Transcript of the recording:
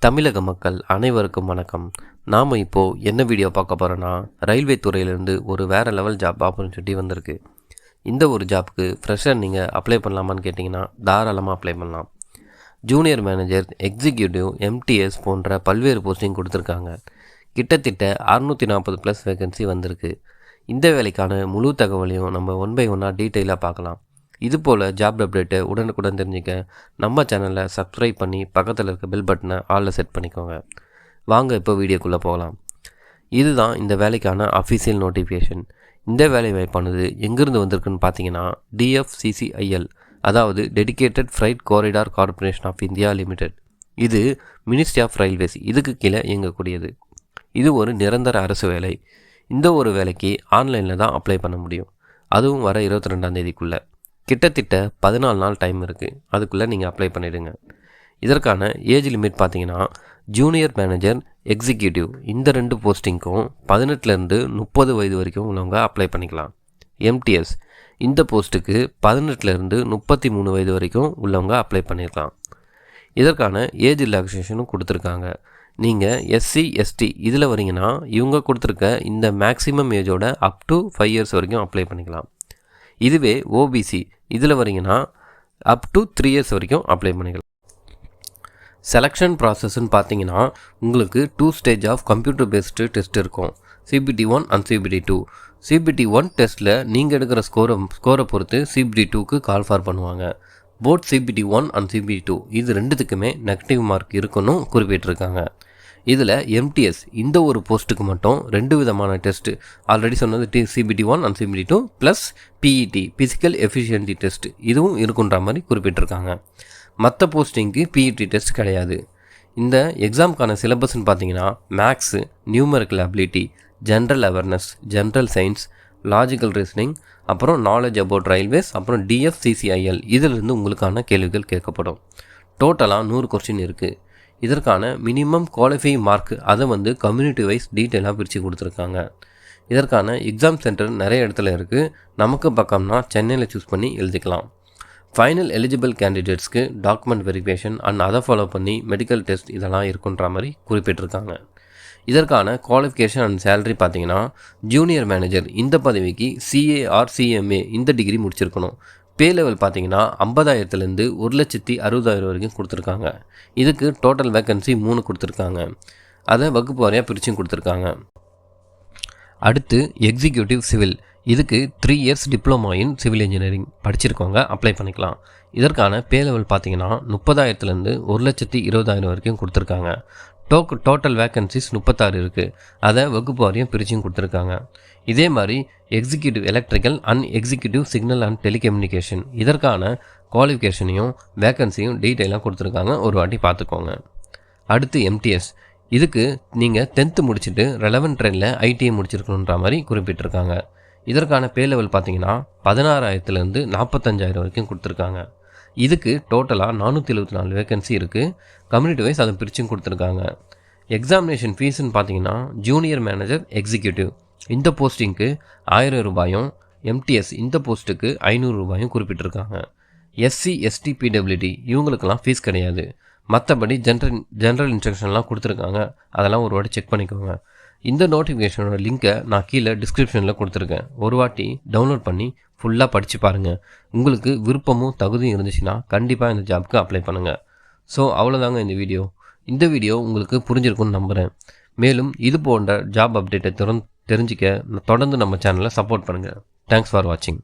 தமிழக மக்கள் அனைவருக்கும் வணக்கம். நாம் இப்போது என்ன வீடியோ பார்க்க போகிறோன்னா, ரயில்வே துறையிலேருந்து ஒரு வேறு லெவல் ஜாப் ஆப்பர்ச்சுனிட்டி வந்திருக்கு. இந்த ஒரு ஜாப்புக்கு ஃப்ரெஷர் நீங்கள் அப்ளை பண்ணலாமான்னு கேட்டிங்கன்னா தாராளமாக அப்ளை பண்ணலாம். ஜூனியர் மேனேஜர், எக்ஸிக்யூட்டிவ், எம்டிஎஸ் போன்ற பல்வேறு போஸ்டிங் கொடுத்துருக்காங்க. கிட்டத்தட்ட 640+ வேகன்சி வந்திருக்கு. இந்த வேலைக்கான முழு தகவலையும் நம்ம 1 by 1 டீட்டெயிலாக பார்க்கலாம். இதுபோல் ஜாப் அப்டேட்டை உடனுக்குடன் தெரிஞ்சுக்க நம்ம சேனலை சப்ஸ்கிரைப் பண்ணி பக்கத்தில் இருக்க பெல் பட்டனை ஆலில் செட் பண்ணிக்கோங்க. வாங்க இப்போ வீடியோக்குள்ளே போகலாம். இதுதான் இந்த வேலைக்கான அஃபிஷியல் நோட்டிஃபிகேஷன். இந்த வேலை வாய்ப்பானது எங்கேருந்து வந்திருக்குன்னு பார்த்தீங்கன்னா, DFCCIL, அதாவது dedicated freight corridor corporation of India limited. இது மினிஸ்ட்ரி ஆஃப் ரயில்வேஸ், இதுக்கு கீழே இயங்கக்கூடியது. இது ஒரு நிரந்தர அரசு வேலை. இந்த ஒரு வேலைக்கு ஆன்லைனில் தான் அப்ளை பண்ண முடியும், அதுவும் வர 22ஆம் தேதிக்குள்ளே. கிட்டத்தட்ட 14 நாள் டைம் இருக்குது, அதுக்குள்ளே நீங்கள் அப்ளை பண்ணிவிடுங்க. இதற்கான ஏஜ் லிமிட் பார்த்தீங்கன்னா, ஜூனியர் மேனேஜர், எக்ஸிக்யூட்டிவ் இந்த 2 போஸ்டிங்க்கும் 18லேருந்து 30 வயது வரைக்கும் உள்ளவங்க அப்ளை பண்ணிக்கலாம். எம்டிஎஸ் இந்த போஸ்ட்டுக்கு 18லேருந்து 33 வயது வரைக்கும் உள்ளவங்க அப்ளை பண்ணிக்கலாம். இதற்கான ஏஜ் ரிலாக்ஸேஷனும் கொடுத்துருக்காங்க. நீங்கள் SC ST இதில் வரீங்கன்னா இவங்க கொடுத்துருக்க இந்த மேக்ஸிமம் ஏஜோட அப் டு 5 இயர்ஸ் வரைக்கும் அப்ளை பண்ணிக்கலாம். இதுவே OBC இதில் வரீங்கன்னா அப் டு 3 இயர்ஸ் வரைக்கும் அப்ளை பண்ணிக்கலாம். செலெக்ஷன் ப்ராசஸ்ன்னு பார்த்தீங்கன்னா, உங்களுக்கு 2 stage of computer based test இருக்கும், CBT1 அண்ட் CBT2. CBT1 டெஸ்ட்டில் நீங்கள் எடுக்கிற ஸ்கோரை பொறுத்து CBT2க்கு கால் ஃபார் பண்ணுவாங்க. போத் CBT1 அண்ட் CBT2 இது ரெண்டுத்துக்குமே நெகட்டிவ் மார்க் இருக்குன்னு குறிப்பிட்டிருக்காங்க. இதில் MTS இந்த ஒரு போஸ்ட்டுக்கு மட்டும் 2 விதமான டெஸ்ட்டு, ஆல்ரெடி சொன்னது CBT1 and CBT2 plus PET physical efficiency test இதுவும் இருக்குன்ற மாதிரி குறிப்பிட்டிருக்காங்க. மற்ற போஸ்டிங்க்கு PET டெஸ்ட் கிடையாது. இந்த எக்ஸாமுக்கான சிலபஸ்ன்னு பார்த்தீங்கன்னா, maths, numerical ability, general awareness, general science, logical reasoning, அப்புறம் நாலேஜ் அபவுட் ரயில்வேஸ், அப்புறம் DFCCIL இதிலிருந்து உங்களுக்கான கேள்விகள் கேட்கப்படும். டோட்டலாக 100 கொஸ்டின் இருக்குது. இதற்கான மினிமம் குவாலிஃபை மார்க் அதை கம்யூனிட்டி வைஸ் டீட்டெயிலாக பிரித்து கொடுத்துருக்காங்க. இதற்கான எக்ஸாம் சென்டர் நிறைய இடத்துல இருக்குது. நமக்கு பக்கம்னா சென்னையில் சூஸ் பண்ணி எழுதிக்கலாம். ஃபைனல் எலிஜிபிள் கேண்டிடேட்ஸ்க்கு டாக்குமெண்ட் வெரிஃபிகேஷன் அண்ட் அதை ஃபாலோ பண்ணி மெடிக்கல் டெஸ்ட் இதெல்லாம் இருக்குன்ற மாதிரி குறிப்பிட்டிருக்காங்க. இதற்கான குவாலிஃபிகேஷன் அண்ட் சேலரி பார்த்தீங்கன்னா, ஜூனியர் மேனேஜர் இந்த பதவிக்கு CA or CMA இந்த டிகிரி முடிச்சிருக்கணும். பே லெவல் பார்த்தீங்கன்னா 50,000லேருந்து 1,60,000 வரைக்கும் கொடுத்துருக்காங்க. இதுக்கு டோட்டல் வேக்கன்சி 3 கொடுத்துருக்காங்க. அதை வகுப்பு வாரியாக பிரிச்சும் கொடுத்துருக்காங்க. அடுத்து எக்ஸிக்யூட்டிவ் சிவில், இதுக்கு 3 years diploma in civil engineering படிச்சிருக்கவங்க அப்ளை பண்ணிக்கலாம். இதற்கான பே லெவல் பார்த்தீங்கன்னா 30,000லேருந்து 1,20,000 வரைக்கும் கொடுத்துருக்காங்க. டோட்டல் வேக்கன்சிஸ் 36 இருக்குது. அதை வகுப்பு வாரியம் பிரிச்சும் கொடுத்துருக்காங்க. இதே மாதிரி executive electrical and executive signal and telecommunication இதற்கான குவாலிஃபிகேஷனையும் வேக்கன்சியும் டீட்டெயிலாக கொடுத்துருக்காங்க, ஒரு வாட்டி பார்த்துக்கோங்க. அடுத்து MTS, இதுக்கு நீங்கள் 10th முடிச்சுட்டு ரெலவென்ட் ட்ரெயினில் ITI முடிச்சிருக்கணுன்ற மாதிரி குறிப்பிட்டிருக்காங்க. இதற்கான பே லெவல் பார்த்தீங்கன்னா 16,000லேருந்து 45,000 வரைக்கும் கொடுத்துருக்காங்க. இதுக்கு டோட்டலாக 474 வேக்கன்சி இருக்குது. கம்யூனிட்டி வைஸ் அதை பிரிச்சும் கொடுத்துருக்காங்க. எக்ஸாமினேஷன் ஃபீஸ்ன்னு பார்த்தீங்கன்னா, ஜூனியர் மேனேஜர், எக்ஸிக்யூட்டிவ் இந்த போஸ்டிங்க்கு 1000 ரூபாயும், MTS இந்த போஸ்ட்டுக்கு 500 ரூபாயும் குறிப்பிட்டிருக்காங்க. SC ST PWD இவங்களுக்கெல்லாம் ஃபீஸ் கிடையாது. மற்றபடி ஜென்ரல் இன்ஸ்ட்ரக்ஷன்லாம் கொடுத்துருக்காங்க, அதெல்லாம் ஒரு வாட்டி செக் பண்ணிக்கோங்க. இந்த நோட்டிஃபிகேஷனோட லிங்க்கை நான் கீழே டிஸ்கிரிப்ஷனில் கொடுத்துருக்கேன், ஒரு வாட்டி டவுன்லோட் பண்ணி ஃபுல்லாக படித்து பாருங்கள். உங்களுக்கு விருப்பமும் தகுதியும் இருந்துச்சுன்னா கண்டிப்பாக இந்த ஜாப்க்கு அப்ளை பண்ணுங்கள். ஸோ அவ்வளோதாங்க இந்த வீடியோ உங்களுக்கு புரிஞ்சிருக்குன்னு நம்புகிறேன். மேலும் இது போன்ற ஜாப் அப்டேட்டை தெரிஞ்சிக்க தொடர்ந்து நம்ம சேனலை சப்போர்ட் பண்ணுங்கள். தேங்க்ஸ் ஃபார் வாட்சிங்.